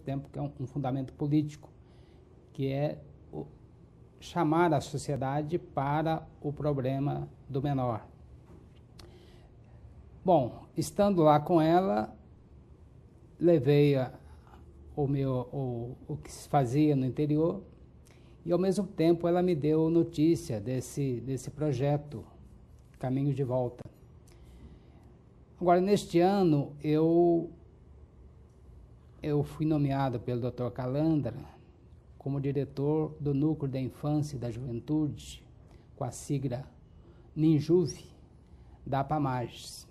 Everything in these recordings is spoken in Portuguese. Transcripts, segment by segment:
tempo que é um fundamento político, que é chamar a sociedade para o problema do menor. Bom, estando lá com ela, levei o que se fazia no interior e, ao mesmo tempo, ela me deu notícia desse projeto Caminho de Volta. Agora, neste ano, eu fui nomeado pelo Dr. Calandra como diretor do Núcleo da Infância e da Juventude, com a sigla NINJUVE, da APAMAGES.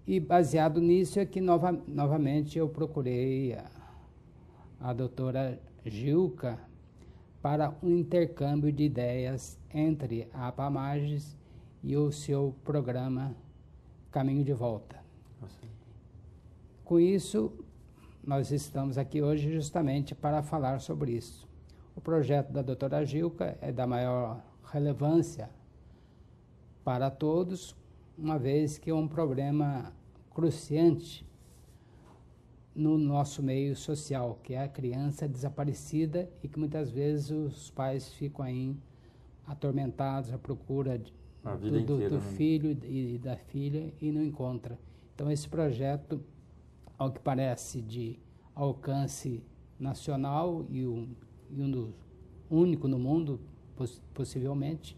E, baseado nisso, é que novamente eu procurei a doutora Gilca para um intercâmbio de ideias entre a APAMAGES e o seu programa Caminho de Volta. Com isso, nós estamos aqui hoje justamente para falar sobre isso. O projeto da doutora Gilca é da maior relevância para todos, uma vez que é um problema cruciante no nosso meio social, que é a criança desaparecida e que muitas vezes os pais ficam aí atormentados à procura do filho e da filha e não encontra. Então esse projeto, ao que parece de alcance nacional e único no mundo, possivelmente,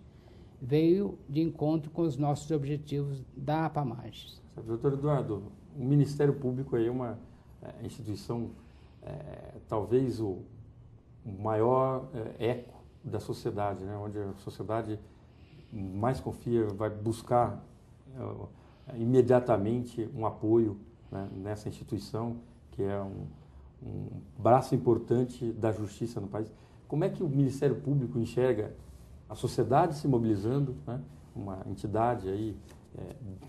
veio de encontro com os nossos objetivos da APAMAGES. Doutor Eduardo, o Ministério Público é uma instituição, talvez o maior eco da sociedade, né? Onde a sociedade mais confia, vai buscar imediatamente um apoio, né, nessa instituição, que é um braço importante da justiça no país. Como é que o Ministério Público enxerga a sociedade se mobilizando, né, uma entidade aí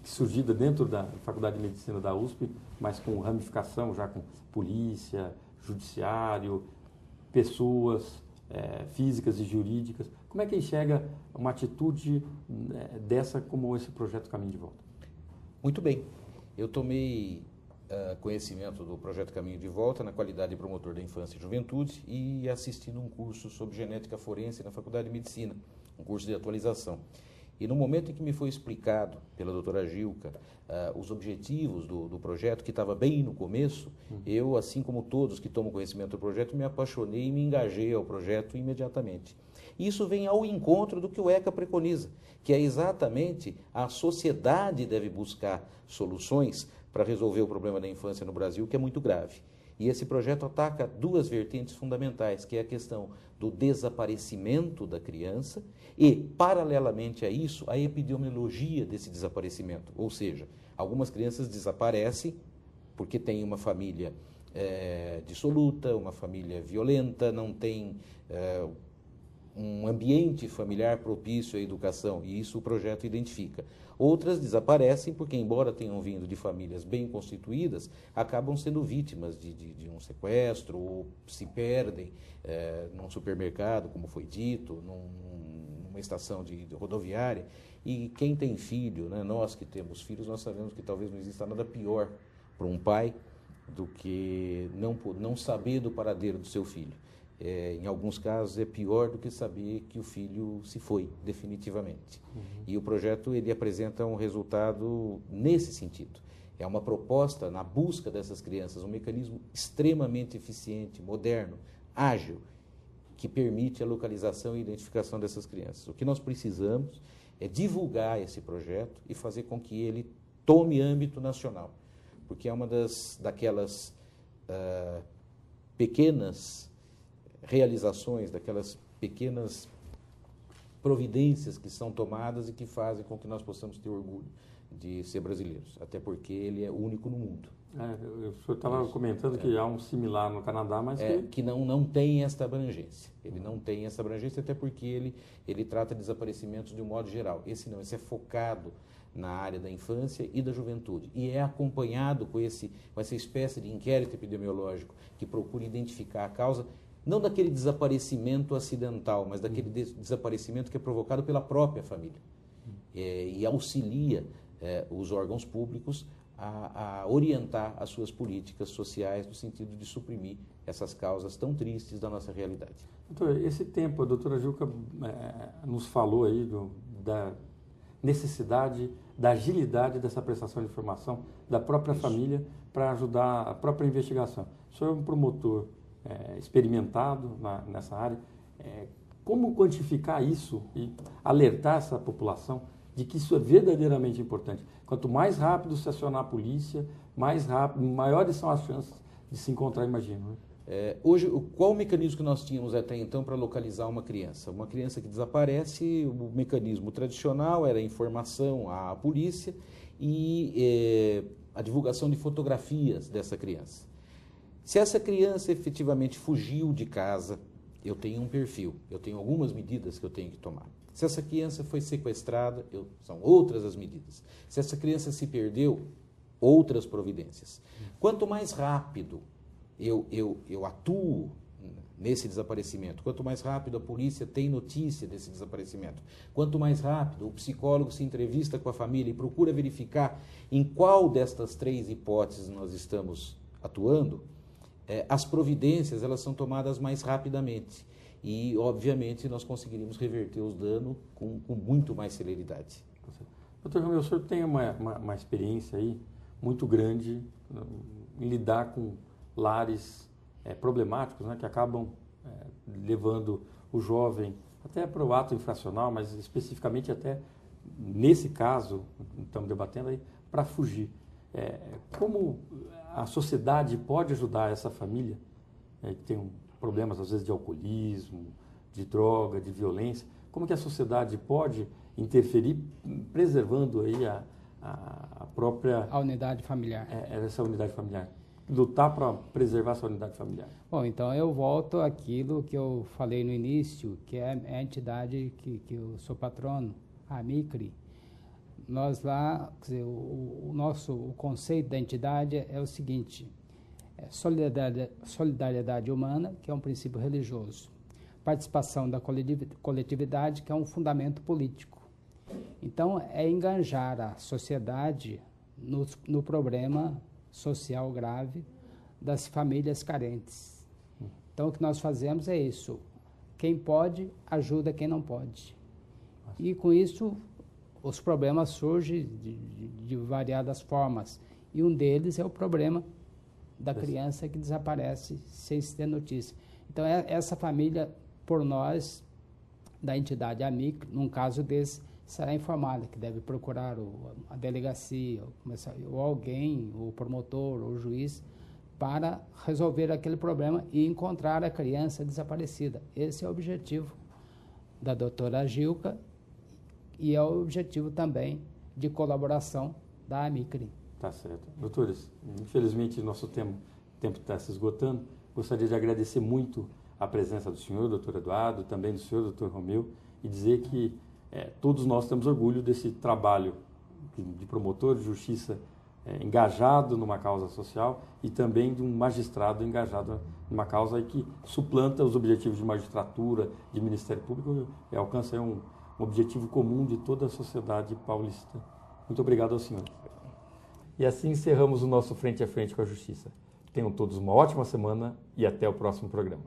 surgida dentro da Faculdade de Medicina da USP, mas com ramificação já com polícia, judiciário, pessoas físicas e jurídicas. Como é que enxerga uma atitude dessa como esse projeto Caminho de Volta? Muito bem. Eu tomei conhecimento do projeto Caminho de Volta na qualidade de promotor da infância e juventude e assisti num curso sobre genética forense na Faculdade de Medicina, um curso de atualização. E no momento em que me foi explicado pela doutora Gilca os objetivos do projeto, que estava bem no começo, eu, assim como todos que tomam conhecimento do projeto, me apaixonei e me engajei ao projeto imediatamente. Isso vem ao encontro do que o ECA preconiza, que é exatamente a sociedade deve buscar soluções para resolver o problema da infância no Brasil, que é muito grave. E esse projeto ataca duas vertentes fundamentais, que é a questão do desaparecimento da criança e, paralelamente a isso, a epidemiologia desse desaparecimento. Ou seja, algumas crianças desaparecem porque tem uma família dissoluta, uma família violenta, não tem um ambiente familiar propício à educação, e isso o projeto identifica. Outras desaparecem porque, embora tenham vindo de famílias bem constituídas, acabam sendo vítimas de um sequestro ou se perdem num supermercado, como foi dito, numa estação de rodoviária. E quem tem filho, né, nós que temos filhos, nós sabemos que talvez não exista nada pior para um pai do que não saber do paradeiro do seu filho. Em alguns casos é pior do que saber que o filho se foi definitivamente. E o projeto ele apresenta um resultado nesse sentido. É uma proposta na busca dessas crianças, um mecanismo extremamente eficiente, moderno, ágil, que permite a localização e identificação dessas crianças. O que nós precisamos é divulgar esse projeto e fazer com que ele tome âmbito nacional, porque é uma daquelas pequenas realizações, daquelas pequenas providências que são tomadas e que fazem com que nós possamos ter orgulho de ser brasileiros, até porque ele é único no mundo. O senhor estava comentando que há um similar no Canadá, mas que não tem esta abrangência. Ele não tem essa abrangência, até porque ele trata de desaparecimentos de um modo geral. Esse não, esse é focado na área da infância e da juventude. E é acompanhado com essa espécie de inquérito epidemiológico que procura identificar a causa, não daquele desaparecimento acidental, mas daquele desaparecimento que é provocado pela própria família. E auxilia os órgãos públicos a orientar as suas políticas sociais no sentido de suprimir essas causas tão tristes da nossa realidade. Doutor, esse tempo, a doutora Gilca nos falou aí da necessidade, da agilidade dessa prestação de informação da própria família para ajudar a própria investigação. O senhor é um promotor experimentado nessa área. Como quantificar isso e alertar essa população de que isso é verdadeiramente importante? Quanto mais rápido se acionar a polícia, mais rápido, maiores são as chances de se encontrar, imagino, né? Hoje, qual o mecanismo que nós tínhamos até então para localizar uma criança? Uma criança que desaparece, o mecanismo tradicional era a informação à polícia e a divulgação de fotografias dessa criança. Se essa criança efetivamente fugiu de casa, eu tenho um perfil, eu tenho algumas medidas que eu tenho que tomar. Se essa criança foi sequestrada, são outras as medidas. Se essa criança se perdeu, outras providências. Quanto mais rápido eu atuo nesse desaparecimento, quanto mais rápido a polícia tem notícia desse desaparecimento, quanto mais rápido o psicólogo se entrevista com a família e procura verificar em qual destas 3 hipóteses nós estamos atuando, as providências elas são tomadas mais rapidamente e, obviamente, nós conseguiríamos reverter os danos com muito mais celeridade. Doutor Romeu, o senhor tem uma experiência aí muito grande em lidar com lares problemáticos, né, que acabam levando o jovem até para o ato infracional, mas especificamente até nesse caso, estamos debatendo aí, para fugir. Como a sociedade pode ajudar essa família que tem problemas às vezes de alcoolismo, de droga, de violência? Como que a sociedade pode interferir preservando aí a própria... A unidade familiar. Essa unidade familiar. Lutar para preservar essa unidade familiar. Bom, então eu volto àquilo que eu falei no início, que é a entidade que eu sou patrono, a MICRI. Nós lá, quer dizer, o conceito da entidade é o seguinte: solidariedade humana, que é um princípio religioso, participação da coletividade, que é um fundamento político. Então, é engajar a sociedade no problema social grave das famílias carentes. Então, o que nós fazemos é isso: quem pode, ajuda quem não pode. E, com isso, os problemas surgem de variadas formas. E um deles é o problema da criança que desaparece sem se ter notícia. Então, essa família, por nós, da entidade AMIC, num caso desse, será informada que deve procurar a delegacia, ou alguém, o promotor, ou o juiz, para resolver aquele problema e encontrar a criança desaparecida. Esse é o objetivo da doutora Gilca e é o objetivo também de colaboração da AMICRI. Tá certo. Doutores, infelizmente nosso tempo está se esgotando. Gostaria de agradecer muito a presença do senhor, doutor Eduardo, também do senhor, doutor Romeu, e dizer que todos nós temos orgulho desse trabalho de promotor de justiça engajado numa causa social e também de um magistrado engajado numa causa que suplanta os objetivos de magistratura, de Ministério Público e alcança um objetivo comum de toda a sociedade paulista. Muito obrigado ao senhor. E assim encerramos o nosso Frente a Frente com a Justiça. Tenham todos uma ótima semana e até o próximo programa.